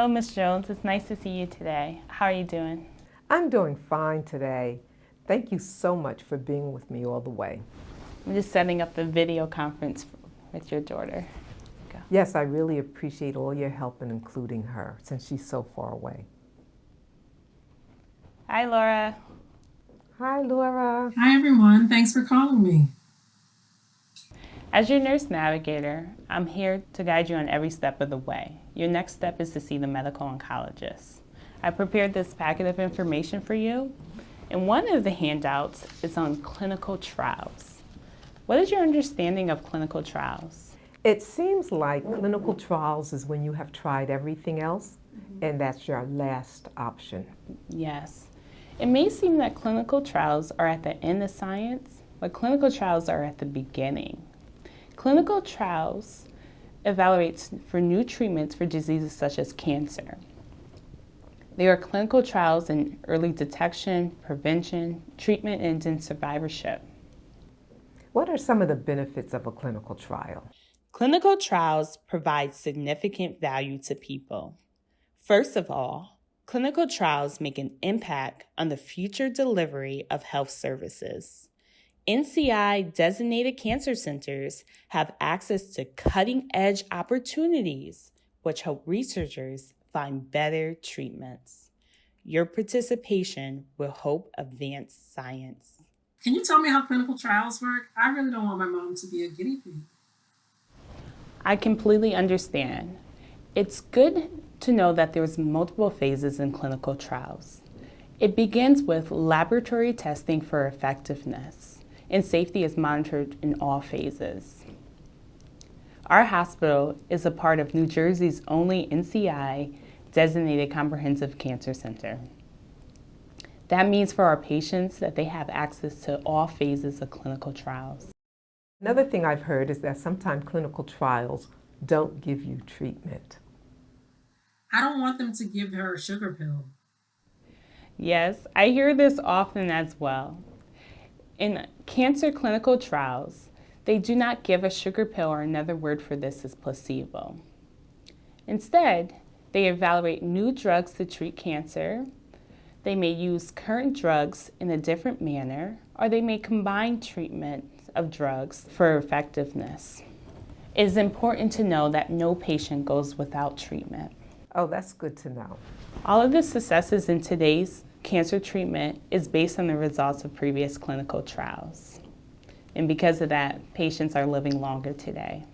Hello, Ms. Jones. It's nice to see you today. How are you doing? I'm doing fine today. Thank you so much for being with me all the way. I'm just setting up the video conference with your daughter. Go. Yes, I really appreciate all your help in including her since she's so far away. Hi, Laura. Hi, Laura. Hi, everyone. Thanks for calling me. As your nurse navigator, I'm here to guide you on every step of the way. Your next step is to see the medical oncologist. I prepared this packet of information for you, and one of the handouts is on clinical trials. What is your understanding of clinical trials? It seems like clinical trials is when you have tried everything else, and that's your last option. Yes. It may seem that clinical trials are at the end of science, but clinical trials are at the beginning. Clinical trials evaluate for new treatments for diseases such as cancer. There are clinical trials in early detection, prevention, treatment, and in survivorship. What are some of the benefits of a clinical trial? Clinical trials provide significant value to people. First of all, clinical trials make an impact on the future delivery of health services. NCI-designated cancer centers have access to cutting-edge opportunities, which help researchers find better treatments. Your participation will help advance science. Can you tell me how clinical trials work? I really don't want my mom to be a guinea pig. I completely understand. It's good to know that there's multiple phases in clinical trials. It begins with laboratory testing for effectiveness, and safety is monitored in all phases. Our hospital is a part of New Jersey's only NCI-designated comprehensive cancer center. That means for our patients that they have access to all phases of clinical trials. Another thing I've heard is that sometimes clinical trials don't give you treatment. I don't want them to give her a sugar pill. Yes, I hear this often as well. In cancer clinical trials, they do not give a sugar pill, or another word for this is placebo. Instead, they evaluate new drugs to treat cancer. They may use current drugs in a different manner, or they may combine treatment of drugs for effectiveness. It is important to know that no patient goes without treatment. Oh, that's good to know. All of the successes in today's cancer treatment is based on the results of previous clinical trials. And because of that, patients are living longer today.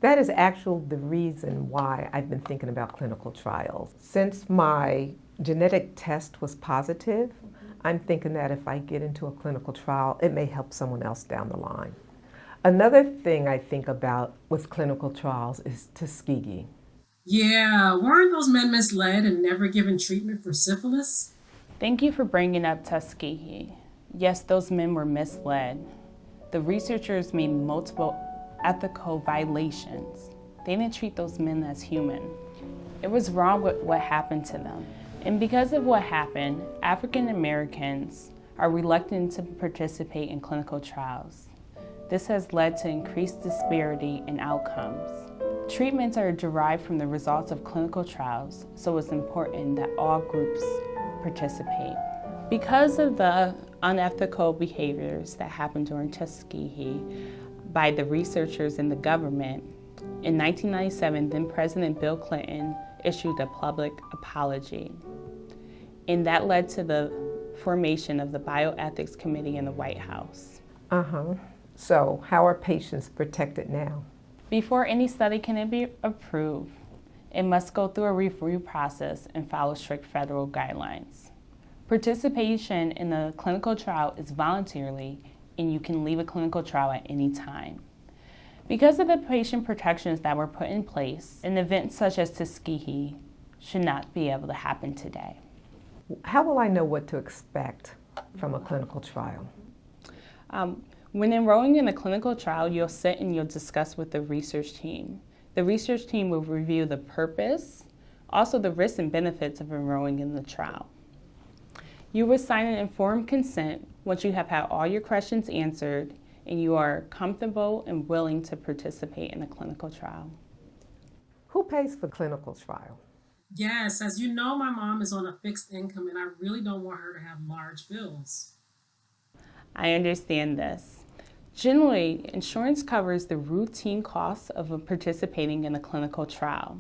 That is actually the reason why I've been thinking about clinical trials. Since my genetic test was positive, I'm thinking that if I get into a clinical trial, it may help someone else down the line. Another thing I think about with clinical trials is Tuskegee. Yeah, weren't those men misled and never given treatment for syphilis? Thank you for bringing up Tuskegee. Yes, those men were misled. The researchers made multiple ethical violations. They didn't treat those men as human. It was wrong with what happened to them. And because of what happened, African Americans are reluctant to participate in clinical trials. This has led to increased disparity in outcomes. Treatments are derived from the results of clinical trials, so it's important that all groups participate. Because of the unethical behaviors that happened during Tuskegee by the researchers and the government, in 1997, then President Bill Clinton issued a public apology. And that led to the formation of the Bioethics Committee in the White House. So how are patients protected now? Before any study can be approved, it must go through a review process and follow strict federal guidelines. Participation in a clinical trial is voluntary, and you can leave a clinical trial at any time. Because of the patient protections that were put in place, an event such as Tuskegee should not be able to happen today. How will I know what to expect from a clinical trial? When enrolling in a clinical trial, you'll sit and you'll discuss with the research team. The research team will review the purpose, also the risks and benefits of enrolling in the trial. You will sign an informed consent once you have had all your questions answered and you are comfortable and willing to participate in a clinical trial. Who pays for clinical trial? Yes, as you know, my mom is on a fixed income and I really don't want her to have large bills. I understand this. Generally, insurance covers the routine costs of participating in a clinical trial.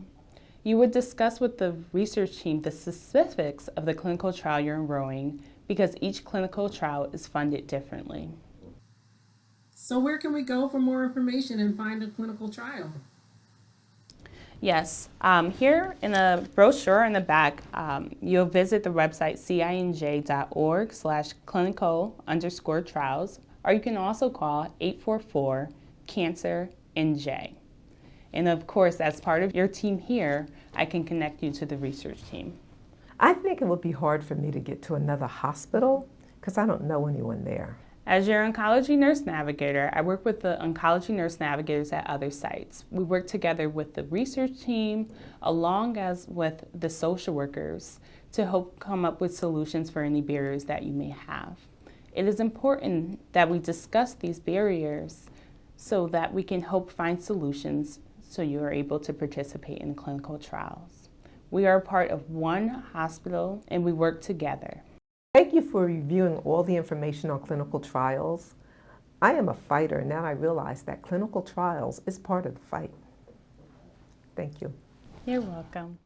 You would discuss with the research team the specifics of the clinical trial you're enrolling because each clinical trial is funded differently. So, where can we go for more information and find a clinical trial? Yes, here in the brochure in the back, you'll visit the website cinj.org/clinical_trials, or you can also call 844-CANCER-NJ. And of course, as part of your team here, I can connect you to the research team. I think it would be hard for me to get to another hospital because I don't know anyone there. As your oncology nurse navigator, I work with the oncology nurse navigators at other sites. We work together with the research team along as with the social workers to help come up with solutions for any barriers that you may have. It is important that we discuss these barriers so that we can help find solutions so you are able to participate in clinical trials. We are a part of one hospital and we work together. Thank you for reviewing all the information on clinical trials. I am a fighter, and now I realize that clinical trials is part of the fight. Thank you. You're welcome.